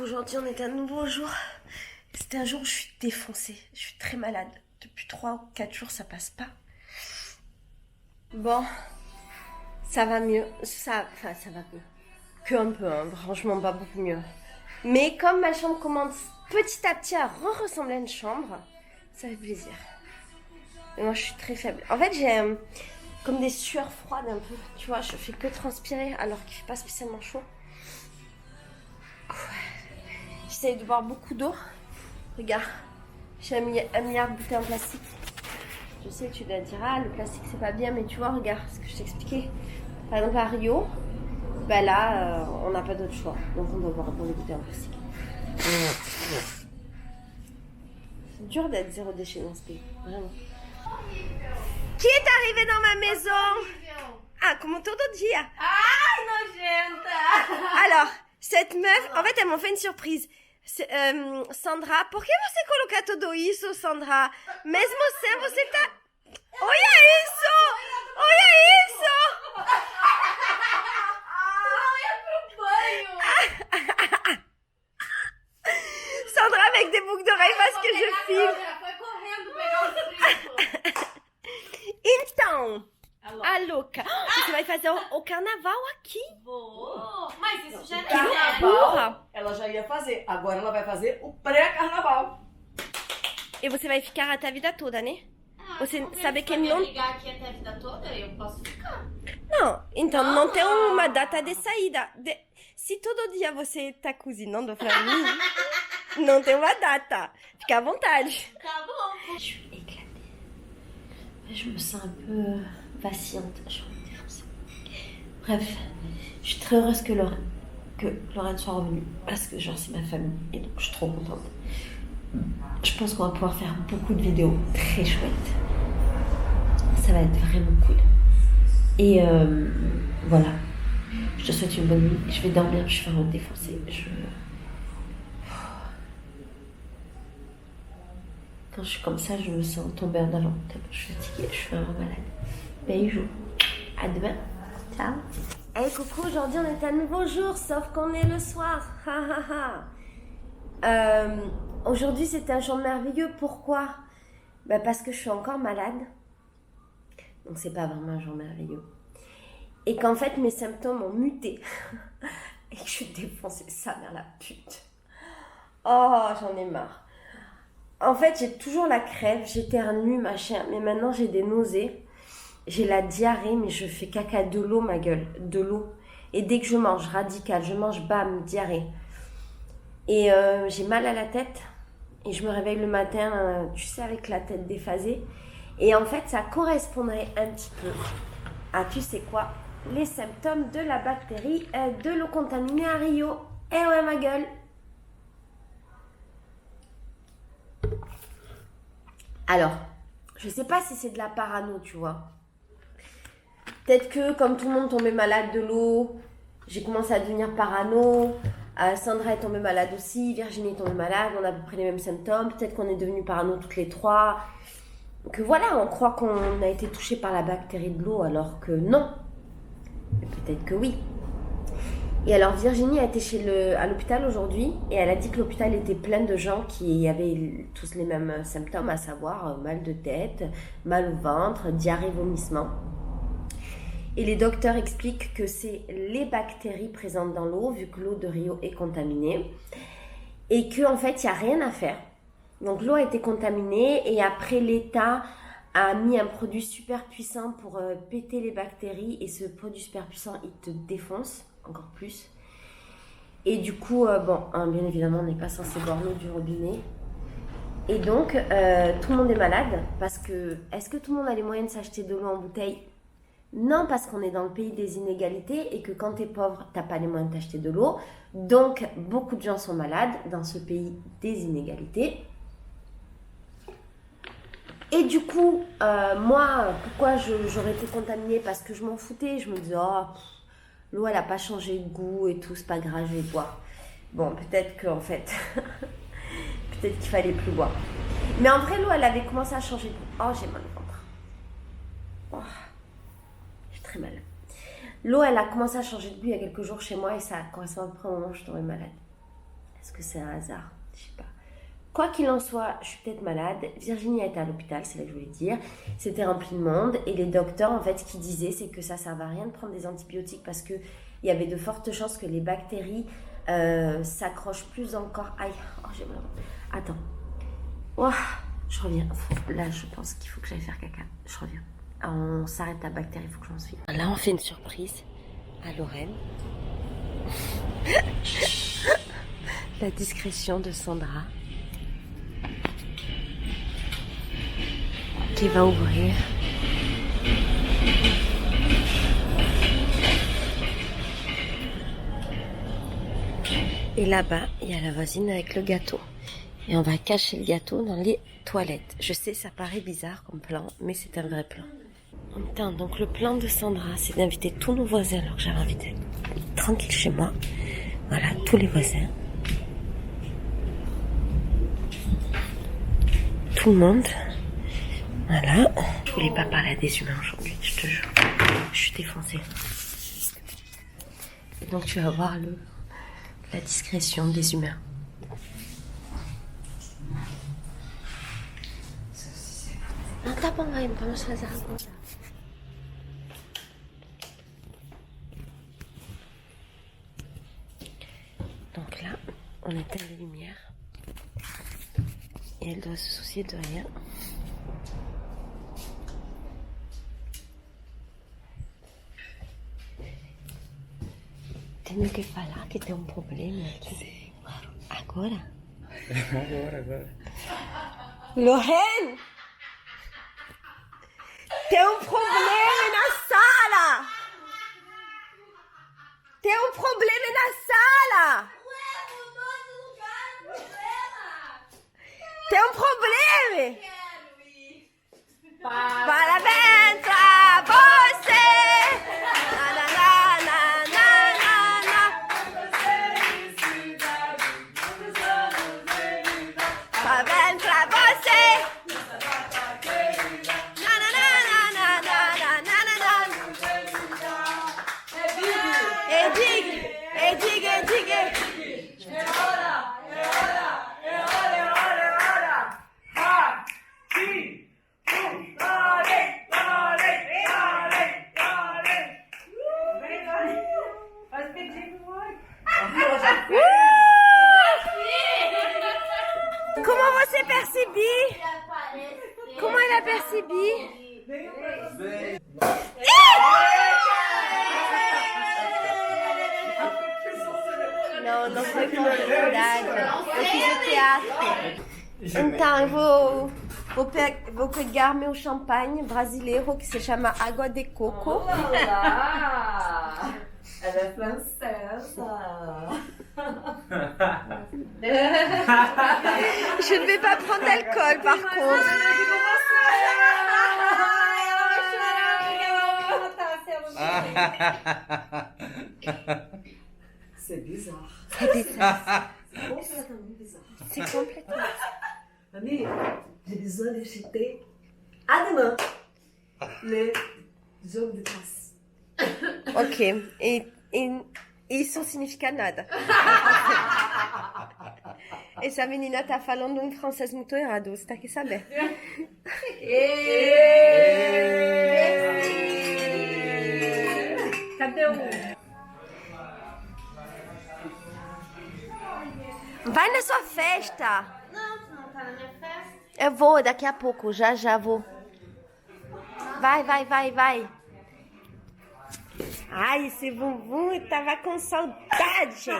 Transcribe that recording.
coucou, aujourd'hui on est un nouveau jour. C'était un jour où je suis défoncée, je suis très malade. Depuis 3 ou 4 jours ça passe pas. Bon, ça va mieux, ça va mieux. Que un peu, hein. Franchement pas beaucoup mieux. Mais comme ma chambre commence petit à petit à ressembler à une chambre, ça fait plaisir. Et moi je suis très faible. En fait j'ai comme des sueurs froides un peu, tu vois, je fais que transpirer alors qu'il fait pas spécialement chaud. J'essaye de boire beaucoup d'eau. Regarde, j'ai un milliard de bouteilles en plastique. Je sais, tu dois dire, ah, le plastique c'est pas bien, mais tu vois, regarde ce que je t'expliquais. Par exemple, à Rio, ben là, on n'a pas d'autre choix. Donc on doit boire dans les bouteilles en plastique. C'est dur d'être zéro déchet dans ce pays, vraiment. Qui est arrivé dans ma maison? Ah, como todo dia. Ai, nojenta! Alors, cette meuf, en fait, elles m'ont fait une surprise. Sandra, por que você coloca tudo isso, Sandra? Mesmo sem você tá... Olha isso! Olha isso! Não ia pro banho! Sandra avec des boucles d'oreilles parce que je filme. Foi correndo pegar o triplo. Então, Alô. a louca. Você vai fazer o carnaval aqui? Vou. Mas isso já Carnaval, ela já ia fazer. Agora ela vai fazer o pré-carnaval. E você vai ficar até a vida toda, né? Você Porque sabe se que vai não... me ligar aqui até a vida toda, eu posso ficar. Não, então não, Não. tem uma data de saída. Se todo dia você tá cozinhando pra mim, não tem uma data. Fica à vontade. Tá bom. Je suis éclatée. Je me sens un peu vacillante. Je suis défoncée. Bref, je suis très heureuse que Lorraine soit revenue. Parce que genre c'est ma famille. Et donc je suis trop contente. Je pense qu'on va pouvoir faire beaucoup de vidéos très chouettes. Ça va être vraiment cool. Et voilà. Je te souhaite une bonne nuit. Je vais dormir, je suis vraiment défoncée. Quand je suis comme ça, je me sens tomber en avant. Je suis fatiguée, je suis vraiment malade. Bisous. À demain. Ciao. Hey coucou, aujourd'hui on est un nouveau jour, sauf qu'on est le soir. Aujourd'hui c'est un jour merveilleux. Pourquoi? Parce que je suis encore malade. Donc c'est pas vraiment un jour merveilleux. Et qu'en fait mes symptômes ont muté. Et que je suis défoncée, sa mère la pute. Oh, j'en ai marre. En fait j'ai toujours la crève, j'éternue machin, mais maintenant j'ai des nausées. J'ai la diarrhée, mais je fais caca de l'eau, ma gueule, de l'eau. Et dès que je mange, radical, je mange, bam, diarrhée. Et j'ai mal à la tête. Et je me réveille le matin, tu sais, avec la tête déphasée. Et en fait, ça correspondrait un petit peu à, tu sais quoi, les symptômes de la bactérie de l'eau contaminée à Rio. Eh ouais, ma gueule. Alors, je sais pas si c'est de la parano, tu vois. Peut-être que, comme tout le monde tombait malade de l'eau, j'ai commencé à devenir parano. Sandra est tombée malade aussi, Virginie est tombée malade, on a à peu près les mêmes symptômes. Peut-être qu'on est devenus parano toutes les trois. Que voilà, on croit qu'on a été touché par la bactérie de l'eau, alors que non. Mais peut-être que oui. Et alors Virginie a été à l'hôpital aujourd'hui et elle a dit que l'hôpital était plein de gens qui avaient tous les mêmes symptômes, à savoir mal de tête, mal au ventre, diarrhée, vomissement. Et les docteurs expliquent que c'est les bactéries présentes dans l'eau, vu que l'eau de Rio est contaminée, et qu'en fait, il n'y a rien à faire. Donc l'eau a été contaminée, et après l'État a mis un produit super puissant pour péter les bactéries, et ce produit super puissant, il te défonce encore plus. Et du coup, bien évidemment, on n'est pas censé boire l'eau du robinet. Et donc, tout le monde est malade, parce que, est-ce que tout le monde a les moyens de s'acheter de l'eau en bouteille ? Non, parce qu'on est dans le pays des inégalités et que quand t'es pauvre, t'as pas les moyens de t'acheter de l'eau. Donc, beaucoup de gens sont malades dans ce pays des inégalités. Et du coup, moi, pourquoi j'aurais été contaminée? Parce que je m'en foutais. Je me disais, l'eau, elle a pas changé de goût et tout, c'est pas grave, je vais boire. Bon, peut-être qu'en fait, peut-être qu'il fallait plus boire. Mais en vrai, l'eau, elle avait commencé à changer de goût. Oh, j'ai mal au ventre. Oh. Très mal. L'eau, elle a commencé à changer de goût il y a quelques jours chez moi et ça correspond à peu près au moment où je tombais malade. Est-ce que c'est un hasard? Je sais pas. Quoi qu'il en soit, je suis peut-être malade. Virginie était à l'hôpital, c'est là que je voulais dire. C'était rempli de monde. Et les docteurs, en fait, ce qu'ils disaient, c'est que ça ne servait à rien de prendre des antibiotiques parce qu'il y avait de fortes chances que les bactéries s'accrochent plus dans le corps. Aïe, oh, j'ai mal. Attends. Ouah, je reviens. Là, je pense qu'il faut que j'aille faire caca. Je reviens. On s'arrête à bactéries, il faut que j'en suive. Là, on fait une surprise à Lorraine. La discrétion de Sandra. Qui va ouvrir. Et là-bas, il y a la voisine avec le gâteau. Et on va cacher le gâteau dans les toilettes. Je sais, ça paraît bizarre comme plan, mais c'est un vrai plan. Putain, donc le plan de Sandra, c'est d'inviter tous nos voisins alors que j'avais envie d'être tranquille chez moi. Voilà, tous les voisins. Tout le monde. Voilà. Je voulais pas parler à des humains aujourd'hui, je te jure. Je suis défoncée. Et donc tu vas voir la discrétion des humains. Non, t'as pas envoyé, pas se fazer comme ça. Donc là, on éteint les lumières. Et elle doit se soucier de rien. Tem que falar que tem problema aqui. Agora? Agora. Lorraine! Tem problema na sala! Tem problema na sala! Tem problema! Parabéns a você! Na, na, na, na, na, na. Parabéns pra você! Na, na, na, na, na, na, na, na. Diga. Comment você percebi? Comment elle a percebi? Não foi com dificuldade. Eu fiz o teatro. Então, eu vou pegar meu champanhe brasileiro que se chama Água de Coco. Olá! Ela é francesa. Je ne vais pas prendre d'alcool par contre. C'est bizarre. C'est bizarre. C'est complètement bizarre. C'est complètement. Ami, j'ai besoin de jeter à demain le jogo de taça. Ok. E isso significa nada. Essa menina tá falando um francês muito errado, você tá aqui sabendo. Cadê o... Vai na sua festa. Não, tu não tá na minha festa. Eu vou, daqui a pouco, já vou. Vai. Ai, esse bumbum tava com saudade.